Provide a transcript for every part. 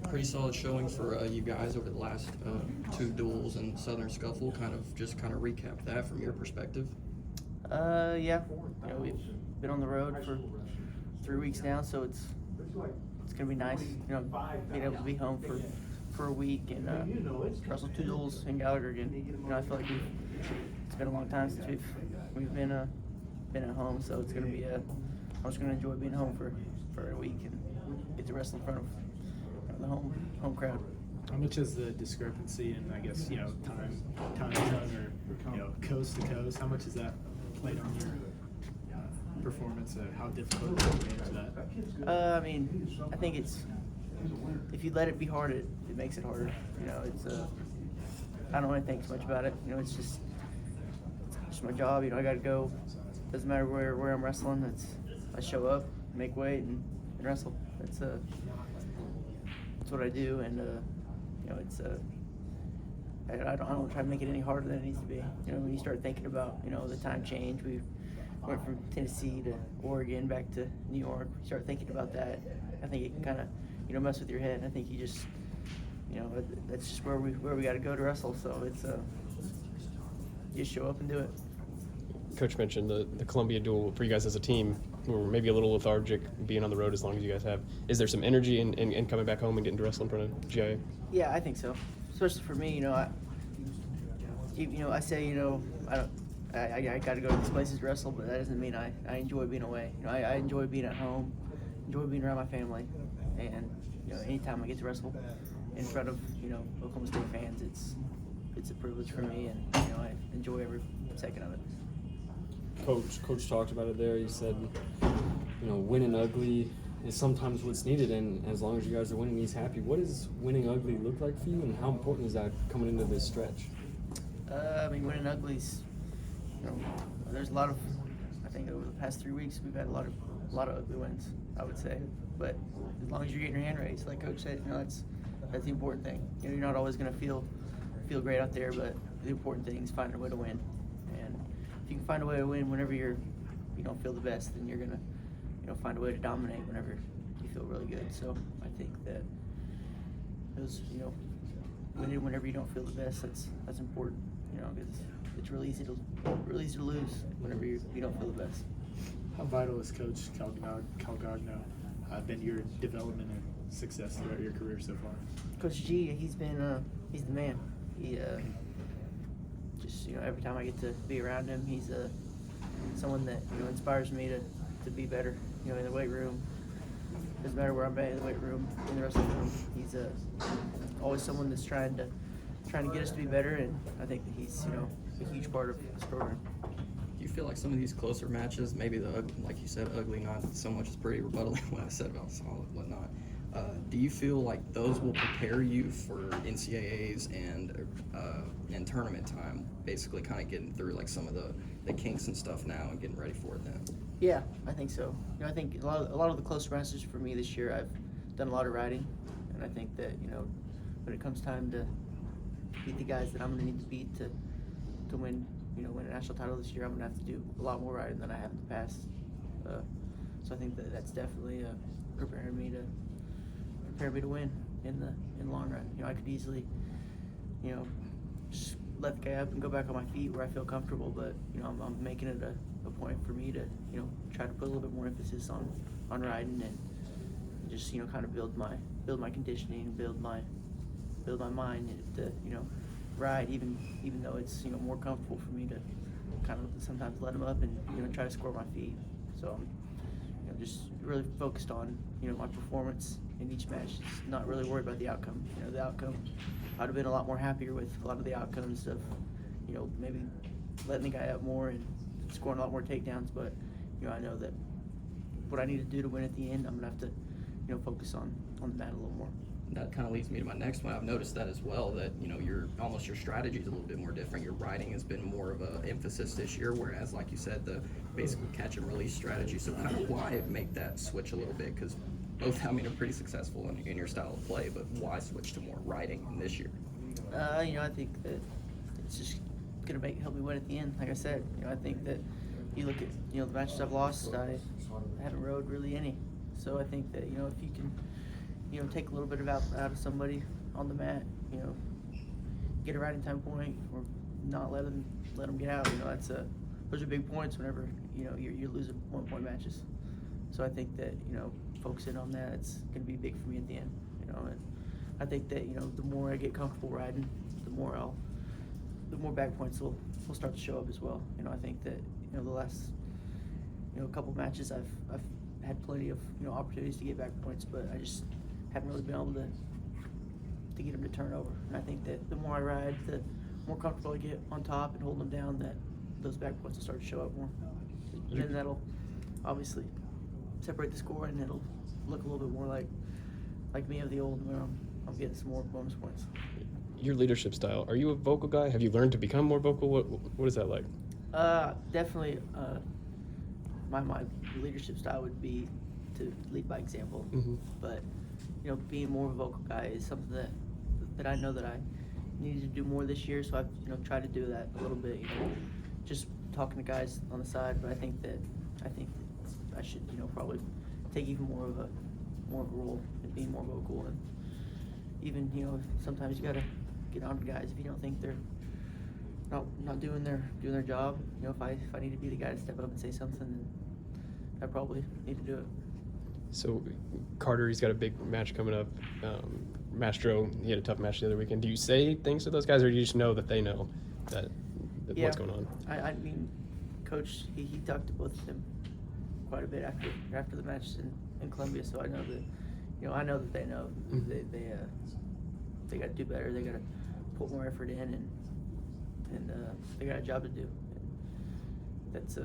Pretty solid showing for you guys over the last two duels and Southern Scuffle. Kind of recap that from your perspective. Yeah. We've been on the road for 3 weeks now, so it's gonna be nice. Being able to be home for a week and wrestle 2 duels in Gallagher again. I feel like it's been a long time since we've been at home, so it's gonna be I'm just gonna enjoy being home for a week and get to wrestle in front of the home crowd. How much is the discrepancy in, I guess, time zone or, coast to coast? How much has that played on your performance? How difficult is it to manage that? I think if you let it be hard, it makes it harder. I don't really think too much about it. It's just my job. I got to go. Doesn't matter where I'm wrestling. I show up, make weight, and wrestle. That's what I do, and I don't try to make it any harder than it needs to be. When you start thinking about the time change, we went from Tennessee to Oregon back to New York. You start thinking about that, I think it can kind of mess with your head. I think you just that's just where we got to go to wrestle. So it's you just show up and do it. Coach mentioned the Columbia duel for you guys as a team. We were maybe a little lethargic being on the road as long as you guys have. Is there some energy in coming back home and getting to wrestle in front of GIA? Yeah, I think so. Especially for me, I say, I got to go to these places to wrestle, but that doesn't mean I enjoy being away. I enjoy being at home, enjoy being around my family, and anytime I get to wrestle in front of Oklahoma State fans, it's a privilege for me, and I enjoy every second of it. Coach talked about it there. He said, winning ugly is sometimes what's needed, and as long as you guys are winning, he's happy. What does winning ugly look like for you, and how important is that coming into this stretch? Winning uglies, there's a lot of, I think over the past 3 weeks, we've had a lot of ugly wins, I would say. But as long as you're getting your hand raised, like Coach said, that's the important thing. You're not always going to feel great out there, but the important thing is finding a way to win. And if you can find a way to win whenever you don't feel the best, then you're going to find a way to dominate whenever you feel really good. So I think that those, winning whenever you don't feel the best, that's important. Because it's really easy to lose whenever you don't feel the best. How vital has Coach Calgagno been your development and success throughout your career so far? Coach G, he's the man. He just every time I get to be around him, he's someone that inspires me to be better. In the weight room, doesn't matter where I'm at in the weight room, in the wrestling room, he's always someone that's trying to get us to be better, and I think that he's a huge part of this program. Do you feel like some of these closer matches, maybe like you said, ugly, not so much as pretty rebuttaling what I said about solid, whatnot. Do you feel like those will prepare you for NCAAs and tournament time, basically kind of getting through like some of the kinks and stuff now and getting ready for it then? Yeah, I think so. I think a lot of the close matches for me this year, I've done a lot of riding, and I think that when it comes time to beat the guys that I'm going to need to beat to win win a national title this year, I'm going to have to do a lot more riding than I have in the past. So I think that's definitely preparing me to win in the long run. I could easily just let the guy up and go back on my feet where I feel comfortable, but I'm making it a point for me to try to put a little bit more emphasis on riding and just kind of build my conditioning, build my mind to ride even though it's more comfortable for me to kind of sometimes let them up and try to score my feet. So I'm just really focused on my performance in each match. Just not really worried about the outcome. The outcome, I'd have been a lot more happier with a lot of the outcomes of maybe letting the guy up more and scoring a lot more takedowns. But I know that what I need to do to win at the end, I'm gonna have to focus on the mat a little more. That kind of leads me to my next one. I've noticed that as well, that your strategy is a little bit more different. Your riding has been more of an emphasis this year, whereas like you said, the basically catch and release strategy. So kind of why make that switch a little bit? Because both are pretty successful in your style of play, but why switch to more riding this year? I think that it's just gonna help me win at the end. Like I said, I think that you look at the matches I've lost, I haven't rode really any. So I think that if you can you know, take a little bit out of somebody on the mat, you know, get a riding time point or not let them get out. You know, those are big points whenever, you know, you're losing 1 point matches. So I think that, you know, focusing on that, it's going to be big for me at the end, you know, and I think that, you know, the more I get comfortable riding, the more back points will start to show up as well. You know, I think that, you know, the last, you know, couple matches I've had plenty of, you know, opportunities to get back points, but I just haven't really been able to get them to turn over. And I think that the more I ride, the more comfortable I get on top and holding them down, that those back points will start to show up more. And then that'll obviously separate the score, and it'll look a little bit more like me of the old, where I'm getting some more bonus points. Your leadership style, are you a vocal guy? Have you learned to become more vocal? What is that like? Definitely, my leadership style would be to lead by example. Mm-hmm. But, you know, being more of a vocal guy is something that I know that I needed to do more this year. So I've, you know, tried to do that a little bit. You know, just talking to guys on the side. But I think that I should, you know, probably take even more of a role in being more vocal. And even, you know, sometimes you gotta get on to guys if you don't think they're not doing their job. You know, if I need to be the guy to step up and say something, then I probably need to do it. So Carter, he's got a big match coming up. Mastro, he had a tough match the other weekend. Do you say things to those guys, or do you just know that they know that Yeah. what's going on? I mean, Coach, he talked to both of them quite a bit after the match in Columbia, so I know that, you know, they know. Mm-hmm. They got to do better. They got to put more effort in, and they got a job to do. And that's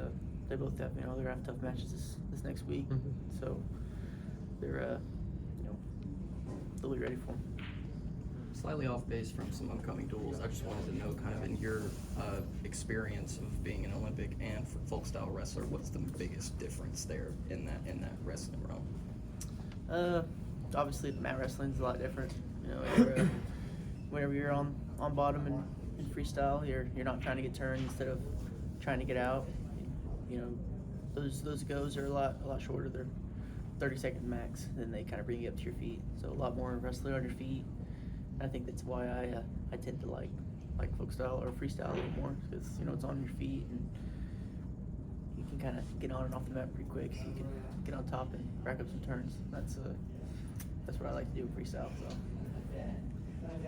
they both have, you know, they're gonna have tough matches this next week, Mm-hmm. so they're you know, they'll be ready for them. Slightly off base from some upcoming duels, I just wanted to know, kind of in your experience of being an Olympic and folk style wrestler, what's the biggest difference there in that wrestling realm? Obviously, mat wrestling is a lot different. You know, whenever you're on bottom in freestyle, you're not trying to get turned instead of trying to get out. You know, those goes are a lot shorter. They're 30-second max. Then they kind of bring you up to your feet. So a lot more wrestling on your feet. I think that's why I tend to like folk style or freestyle a little more, because, you know, it's on your feet and you can kind of get on and off the mat pretty quick. So you can get on top and rack up some turns. That's what I like to do in freestyle. So.